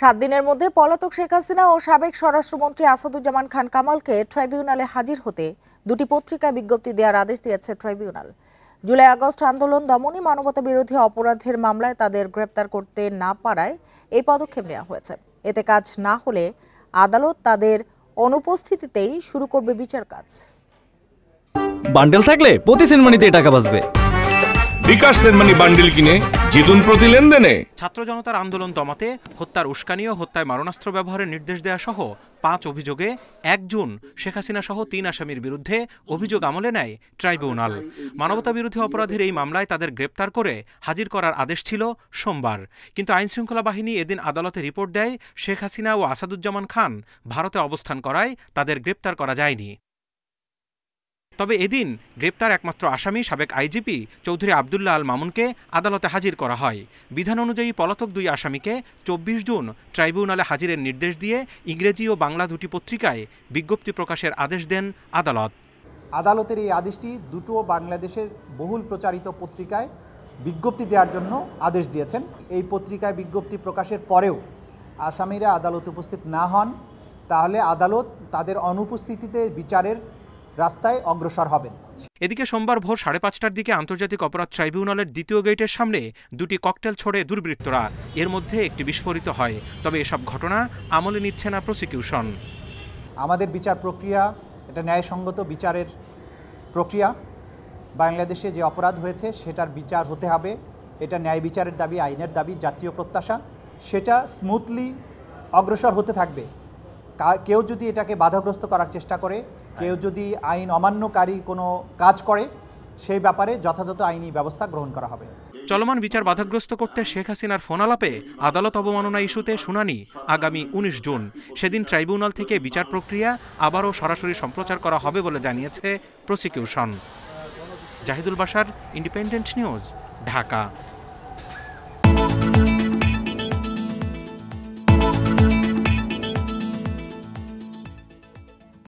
7 দিনের মধ্যে পলাতক শেখ হাসিনা ও সাবেক স্বরাষ্ট্রমন্ত্রী আসাদুজ্জামান খান কামালকে ট্রাইব্যুনালে হাজির হতে দুটি পত্রিকায় বিজ্ঞপ্তি দেওয়ার আদেশ দিয়েছে ট্রাইব্যুনাল। জুলাই আগস্ট আন্দোলন দমনী মানবতা বিরোধী অপরাধের মামলায় তাদের গ্রেপ্তার করতে না পারায় এই পদক্ষেপ নেওয়া হয়েছে। এতে কাজ না হলে আদালত তাদের অনুপস্থিতিতেই শুরু করবে বিচার কাজ। বান্ডেল থাকলে প্রতি সেনমানিতে টাকা বাঁচবে। বিকাশ সেনমানি বান্ডেল কিনে জিতুন প্রতি লেনদেনে। ছাত্র জনতার আন্দোলন দমাতে হত্যার উস্কানি ও হত্যায় মারণাস্ত্র ব্যবহারের নির্দেশ দেওয়া সহ 5 অভিযোগে 1 জুন শেখ হাসিনা সহ 3 আসামির বিরুদ্ধে অভিযোগ আমলে নেয় ট্রাইব্যুনাল। মানবতা বিরোধী অপরাধের এই মামলায় তাদের গ্রেপ্তার করে হাজির করার আদেশ ছিল সোমবার, কিন্তু আইনশৃঙ্খলা বাহিনী এদিন আদালতে রিপোর্ট দেয় শেখ হাসিনা ও আসাদুজ্জামান খান ভারতে অবস্থান করায় তাদের গ্রেপ্তার করা যায়নি। তবে এদিন গ্রেপ্তার একমাত্র আসামি সাবেক আইজিপি চৌধুরী আবদুল্লাহ আল মামুনকে আদালতে হাজির করা হয়। বিধান অনুযায়ী পলাতক 2 আসামিকে 24 জুন ট্রাইব্যুনালে হাজিরের নির্দেশ দিয়ে ইংরেজি ও বাংলা দুটি পত্রিকায় বিজ্ঞপ্তি প্রকাশের আদেশ দেন আদালত। আদালতের এই আদেশটি দুটো বাংলাদেশের বহুল প্রচারিত পত্রিকায় বিজ্ঞপ্তি দেওয়ার জন্য আদেশ দিয়েছেন। এই পত্রিকায় বিজ্ঞপ্তি প্রকাশের পরেও আসামিরা আদালতে উপস্থিত না হন, তাহলে আদালত তাদের অনুপস্থিতিতে বিচারের রাস্তায় অগ্রসর হবেন। এদিকে সোমবার ভোর 5:30টার দিকে আন্তর্জাতিক অপরাধ ট্রাইব্যুনালের দ্বিতীয় গেটের সামনে দুটি ককটেল ছোড়ে দুর্বৃত্তরা। এর মধ্যে একটি বিস্ফোরিত হয়। তবে এসব ঘটনা আমলে নিচ্ছে না প্রসিকিউশন। আমাদের বিচার প্রক্রিয়া এটা ন্যায়সঙ্গত বিচারের প্রক্রিয়া। বাংলাদেশে যে অপরাধ হয়েছে সেটার বিচার হতে হবে। এটা ন্যায় বিচারের দাবি, আইনের দাবি, জাতীয় প্রত্যাশা। সেটা স্মুথলি অগ্রসর হতে থাকবে। কেউ যদি এটাকে বাধাগ্রস্ত করার চেষ্টা করে, কেউ যদি আইন অমান্যকারী কোনো কাজ করে, সেই ব্যাপারে যথাযথ আইনি ব্যবস্থা গ্রহণ করা হবে। চলমান বিচার বাধাগ্রস্ত করতে শেখ হাসিনার ফোন আলাপে আদালত অবমাননা ইস্যুতে শুনানি আগামী 19 জুন। সেদিন ট্রাইব্যুনাল থেকে বিচার প্রক্রিয়া আবারও সরাসরি সম্প্রচার করা হবে বলে জানিয়েছে prosecution. Zahidul Bashar, Independent News, Dhaka.